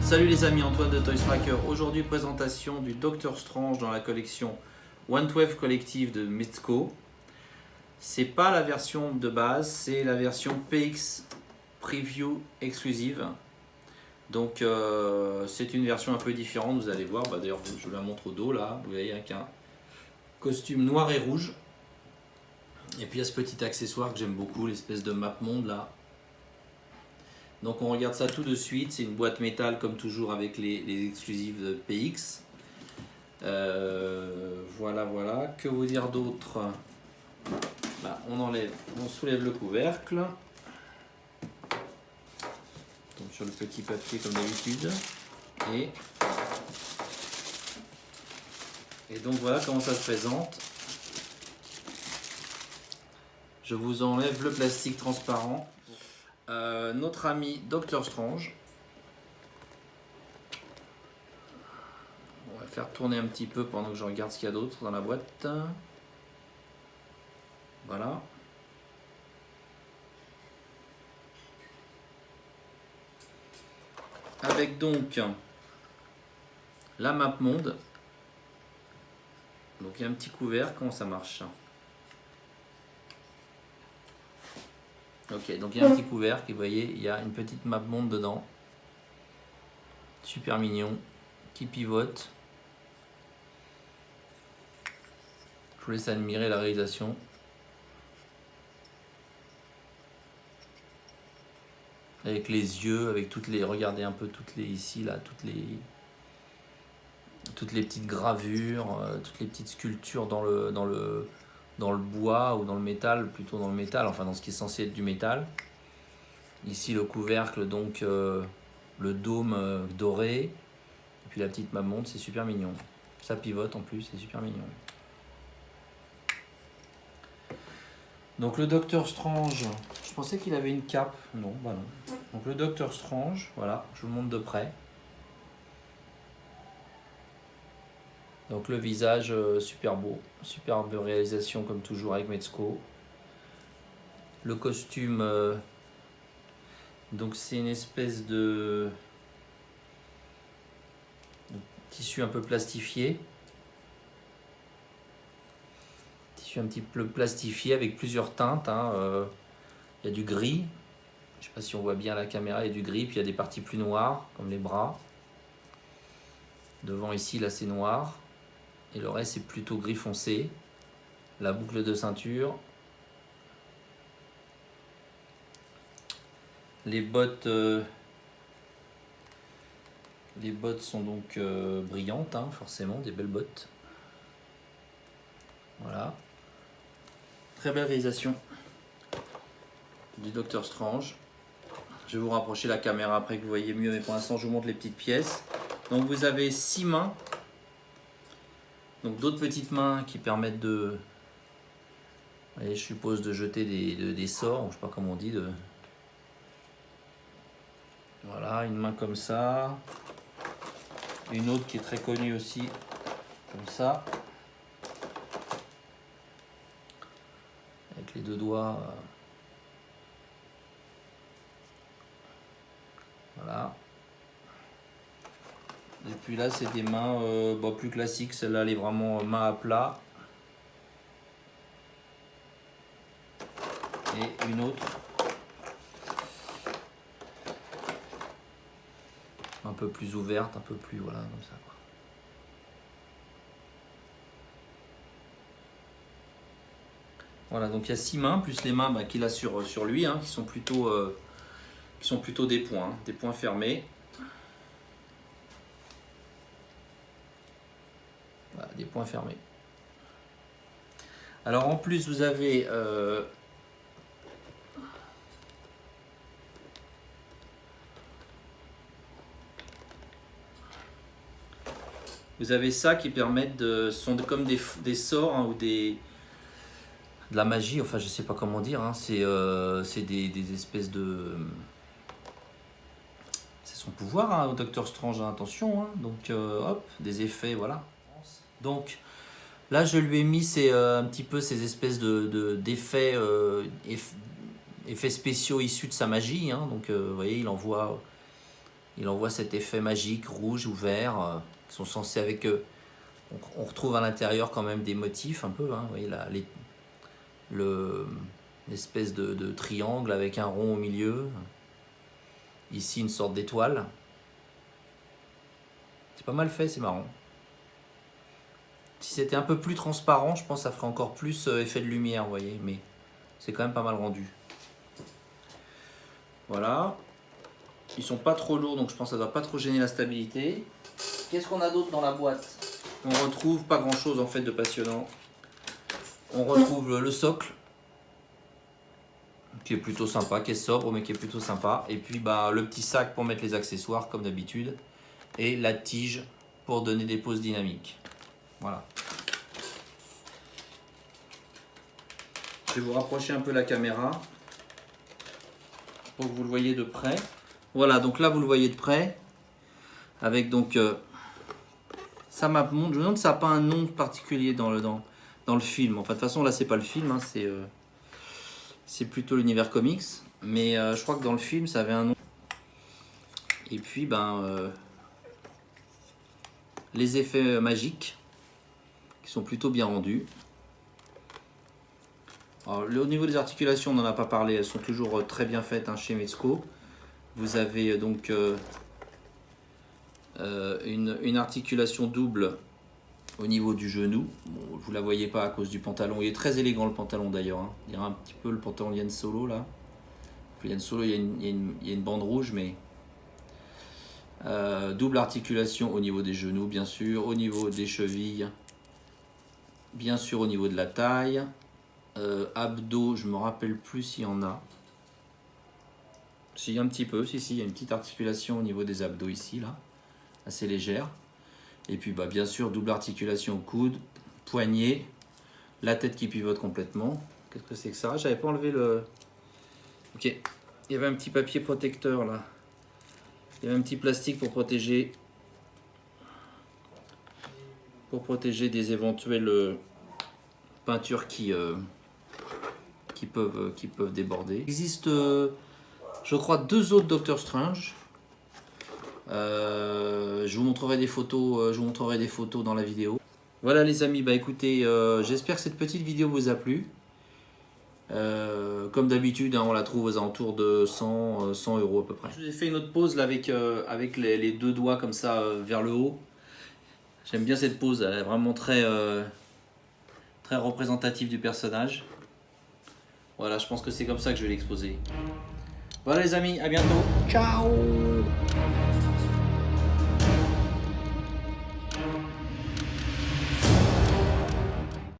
Salut les amis, Antoine de Toys Tracker. Aujourd'hui, présentation du Doctor Strange dans la collection 112 Collective de Mezco. C'est pas la version de base, c'est la version PX Preview exclusive. Donc c'est une version un peu différente, vous allez voir. D'ailleurs, je vous la montre au dos là. Vous voyez avec un costume noir et rouge. Et puis il y a ce petit accessoire que j'aime beaucoup, l'espèce de map monde là. Donc on regarde ça tout de suite, c'est une boîte métal comme toujours avec les exclusives de PX. Voilà. Que vous dire d'autre? On soulève le couvercle. Donc sur le petit papier comme d'habitude. Et donc voilà comment ça se présente. Je vous enlève le plastique transparent. Notre ami Doctor Strange. On va faire tourner un petit peu pendant que je regarde ce qu'il y a d'autre dans la boîte. Voilà. Avec donc la map monde. Donc il y a un petit couvert, comment ça marche? Ok, donc il y a un petit couvercle et vous voyez, il y a une petite map monde dedans. Super mignon, qui pivote. Je vous laisse admirer la réalisation. Avec les yeux, avec toutes les, regardez un peu toutes les ici là, toutes les petites gravures, toutes les petites sculptures dans le bois ou dans le métal, plutôt dans le métal, enfin dans ce qui est censé être du métal. Ici le couvercle, donc le dôme doré, et puis la petite mamonde, c'est super mignon. Ça pivote en plus, c'est super mignon. Donc le Docteur Strange, je pensais qu'il avait une cape, non, bah non. Donc le Docteur Strange, voilà, je vous le montre de près. Donc le visage super beau, superbe réalisation comme toujours avec Mezco. Le costume, donc c'est une espèce de tissu un peu plastifié. Tissu un petit peu plastifié avec plusieurs teintes. Il y a du gris, je ne sais pas si on voit bien à la caméra, il y a du gris, puis il y a des parties plus noires comme les bras. Devant ici, là c'est noir. Et le reste c'est plutôt gris foncé. La boucle de ceinture. Les bottes sont donc brillantes, forcément, des belles bottes. Voilà. Très belle réalisation du Docteur Strange. Je vais vous rapprocher la caméra après que vous voyez mieux, mais pour l'instant je vous montre les petites pièces. Donc vous avez 6 mains. Donc d'autres petites mains qui permettent de, vous voyez, je suppose, de jeter des sorts, je ne sais pas comment on dit. Voilà, une main comme ça. Une autre qui est très connue aussi, comme ça. Avec les deux doigts. Voilà. Et puis là, c'est des mains plus classiques. Celle-là, elle est vraiment main à plat. Et une autre. Un peu plus ouverte, un peu plus, voilà, comme ça, quoi. Voilà, donc il y a 6 mains, plus les mains qu'il a sur lui, qui sont plutôt des points fermés. Voilà, des points fermés. Alors en plus, vous avez ça qui permettent sont comme des sorts ou de la magie, enfin je sais pas comment dire, c'est des espèces de... C'est son pouvoir au Docteur Strange, attention, donc hop, des effets, voilà. Donc là je lui ai mis un petit peu ces espèces d'effets effets spéciaux issus de sa magie, donc vous voyez, il envoie Il envoie cet effet magique rouge ou vert qui sont censés avec eux. On retrouve à l'intérieur quand même des motifs un peu. Hein, vous voyez là, l'espèce de triangle avec un rond au milieu. Ici une sorte d'étoile. C'est pas mal fait, c'est marrant. Si c'était un peu plus transparent, je pense que ça ferait encore plus effet de lumière, vous voyez. Mais c'est quand même pas mal rendu. Voilà. Ils sont pas trop lourds, donc je pense que ça doit pas trop gêner la stabilité. Qu'est-ce qu'on a d'autre dans la boîte? On retrouve pas grand chose en fait de passionnant. On retrouve le socle qui est plutôt sympa, qui est sobre mais qui est plutôt sympa. Et puis bah, le petit sac pour mettre les accessoires comme d'habitude. Et la tige pour donner des poses dynamiques. Voilà. Je vais vous rapprocher un peu la caméra pour que vous le voyez de près. Voilà, donc là vous le voyez de près. Avec donc... ça m'a montré, je me demande si ça n'a pas un nom particulier dans le film. Enfin, de toute façon, là, c'est pas le film, hein, c'est plutôt l'univers comics. Mais je crois que dans le film, ça avait un nom. Et puis, les effets magiques, qui sont plutôt bien rendus. Alors, au niveau des articulations, on n'en a pas parlé, elles sont toujours très bien faites hein, chez Mezco. Vous avez donc... une articulation double au niveau du genou. Bon, vous la voyez pas à cause du pantalon. Il est très élégant le pantalon d'ailleurs. Hein. Il dirait un petit peu le pantalon Yann Solo là. Yann Solo, il y a une bande rouge, mais double articulation au niveau des genoux, bien sûr, au niveau des chevilles, bien sûr au niveau de la taille. Abdos, je me rappelle plus s'il y en a. Si, un petit peu, si, il y a une petite articulation au niveau des abdos ici là. Assez légère. Et puis bien sûr double articulation au coude, poignet, la tête qui pivote complètement. Qu'est-ce que c'est que ça? J'avais pas enlevé le... Ok, il y avait un petit papier protecteur là. Il y avait un petit plastique pour protéger des éventuelles peintures qui peuvent déborder. Il existe je crois 2 autres Doctor Strange. Je vous montrerai des photos, dans la vidéo. Voilà les amis, écoutez, j'espère que cette petite vidéo vous a plu. Comme d'habitude, hein, on la trouve aux alentours de 100 € à peu près. Je vous ai fait une autre pose là, avec les 2 doigts comme ça vers le haut. J'aime bien cette pose, elle est vraiment très représentative du personnage. Voilà, je pense que c'est comme ça que je vais l'exposer. Voilà les amis, à bientôt. Ciao.